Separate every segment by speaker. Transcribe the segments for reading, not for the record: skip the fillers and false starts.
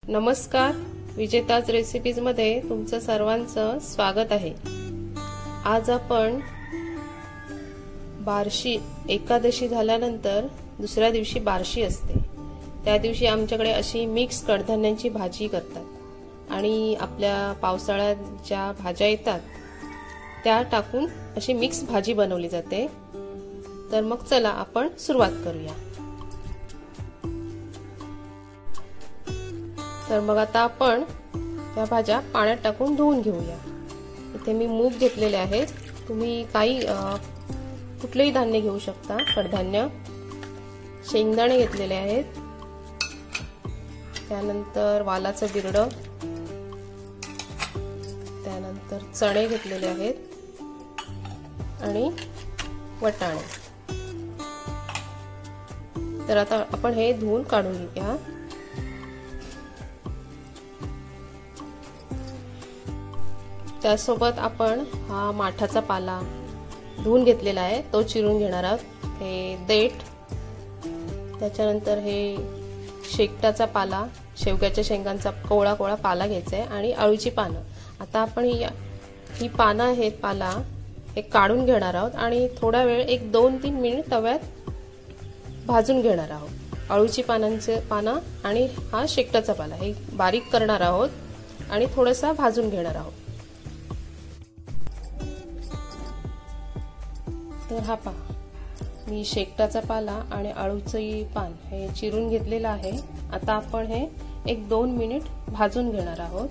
Speaker 1: नमस्कार, विजेताज रेसिपीज मध्ये तुमचं सर्वांचं स्वागत आहे। आज आपण बार्शी एकादशी झाल्यानंतर दुसऱ्या दिवशी बार्शी असते, त्या दिवशी आमच्याकडे अशी मिक्स कडधान्यांची भाजी करतात आणि आपल्या पावसाळ्यात ज्या भाज्या येतात त्या टाकून अशी मिक्स भाजी बनवली जाते। तर मग चला आपण सुरुवात करूया। तर मग आता आपण या भाज्या पाण्यात टाकून धुवून घेऊया। इथे मी मूग घेतलेले आहेत, तुम्ही काही कुठलेही धान्य घेऊ शकता, कडधान्य। शेंगदाणे घेतलेले आहेत, त्यानंतर वालाचं बिरडं, त्यानंतर चणे घेतलेले आहेत आणि वटाणे। तर आता आपण हे धुवून काढून घेऊया। त्यासोबत आपण हा माठाचा पाला धुवून घेतलेला आहे, तो चिरून घेणार आहोत। हे देठ, त्याच्यानंतर हे शेकटाचा पाला, शेवग्याच्या शेंगांचा कोवळा कोवळा पाला घ्यायचा आहे आणि अळूची पानं। आता आपण ही पानं आहेत, पाला हे काढून घेणार आहोत आणि थोडा वेळ 1-2-3 मिनिट तव्यात भाजून घेणार आहोत। अळूची पानं आणि हा शेकटाचा पाला हे बारीक करणार आहोत आणि थोडासा भाजून घेणार आहोत। तर हा पहा, मी शेकटाचा पाला आणि अळूचे पान हे चिरून घेतलेलं आहे। आता आपण हे 1-2 मिनिट भाजून घेणार आहोत।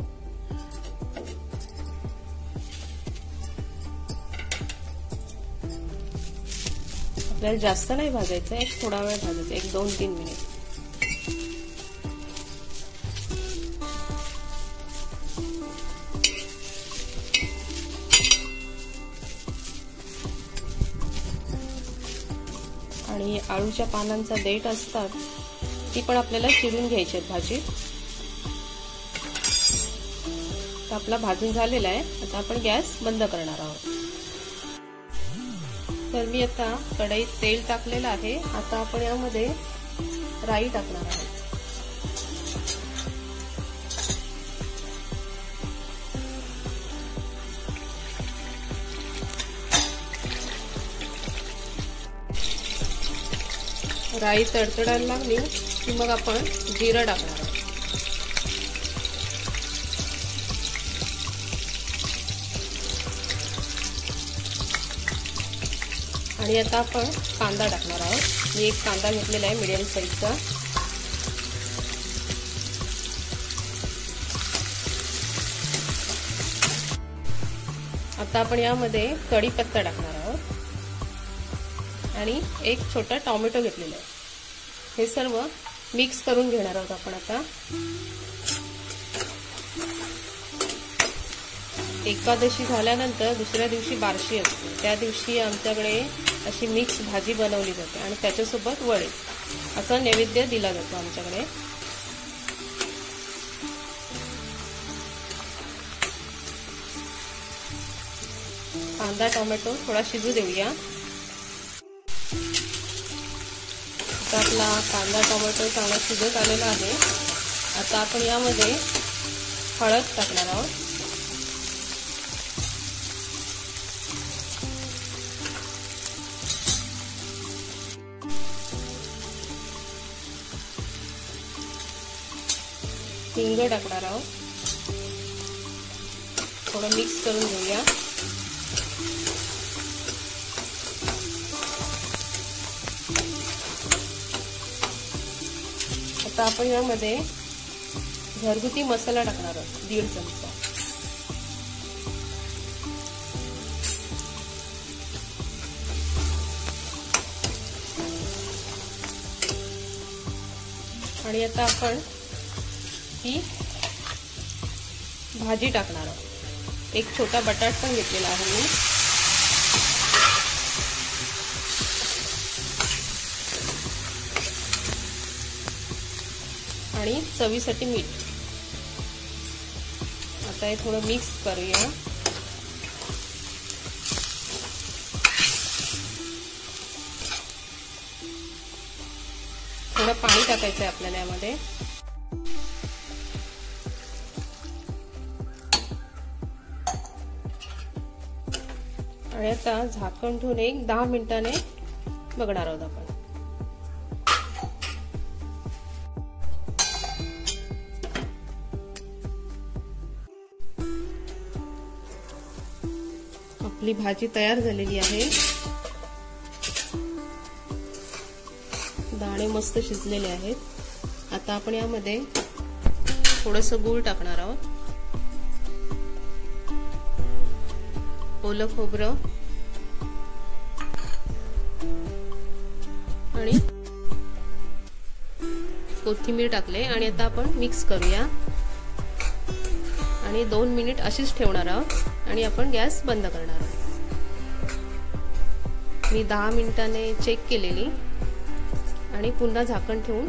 Speaker 1: आपल्याला जास्त नाही भाजायचं, एक थोडा वेळ भाजायचं, 1-2-3 मिनिट। आणि आळूच्या पानांचा देठ असतात, ती पण आपल्याला चिरून घ्यायची आहे भाजीत। तर आपला भाजून झालेला आहे, आता आपण गॅस बंद करणार आहोत। तर मी आता कढईत तेल टाकलेलं आहे, आता आपण यामध्ये राई टाकणार आहोत। राई तडतडायला लागली की मग आपण जिरं टाकणार आहोत। आणि आता आपण कांदा टाकणार आहोत। मी एक कांदा घेतलेला आहे मीडियम साईजचा। आता आपण यामध्ये कढीपत्ता टाकणार आहोत आणि एक छोटा टोमॅटो घेतलेला आहे। हे सर्व मिक्स करून घेणार आहोत आपण आता। एकादशी झाल्यानंतर दुसऱ्या दिवशी बार्शी असते, त्या दिवशी आमच्याकडे अशी मिक्स भाजी बनवली जाते आणि त्याच्यासोबत वडे असा नैवेद्य दिला जातो आमच्याकडे। कांदा टोमॅटो थोडा शिजू देऊया। आपला कांदा टोमॅटो चांगला शिजत आलेला आहे। आता आपण यामध्ये हळद टाकणार आहोत, हिंग टाकणार आहोत, थोडं मिक्स करून घेऊया। आता आपण यामध्ये घरगुती मसाला टाकणार आहोत, 1.5 चमचा। आणि आता आपण ही भाजी टाकणार आहोत। एक छोटा बटाटा पण घेतलेला आहे मी। आणि चवीसाठी मीठ। आता हे थोडं मिक्स करूया। थोडं पाणी टाकायचं आहे आपल्याला यामध्ये। आणि आता झाकण ठेवून एक 10 मिनिटाने बघणार आहोत आपण. आपली भाजी तयार झालेली आहे. दाणे मस्त शिजलेले आहेत. आता आपण यामध्ये थोडंसं गूळ टाकणार आहोत, ओलं खोबरं आणि कोथिंबीर टाकले आणि आता आपण मिक्स करूया आणि 2 मिनिट अशीच ठेवणार आहोत आणि आपण गॅस बंद करणार आहोत. मी 10 मिनिटाने चेक केलेली आणि पुन्हा झाकण ठेवून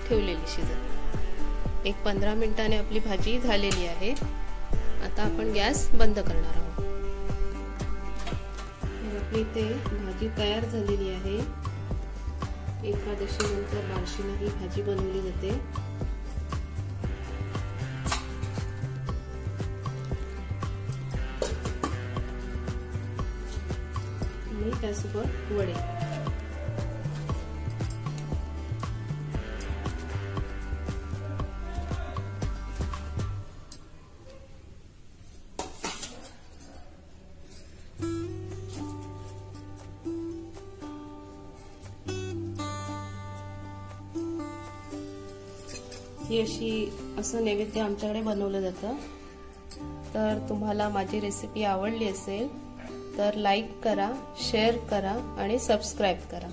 Speaker 1: ठेवलेली शिजत. एक 15 मिनिटाने आपली भाजी झालेली आहे. आता आपण गॅस बंद करणार आहोत. आपली इथे भाजी तयार झालेली आहे. एकादशी नंतर बार्शीला ही भाजी बनवली जाते. आणि त्यासोबत वडे. ही असं नैवेद्य आमच्याकडे बनवलं जातं. तर तुम्हाला माझी रेसिपी आवडली असेल तर लाईक करा, शेअर करा आणि सबस्क्राईब करा.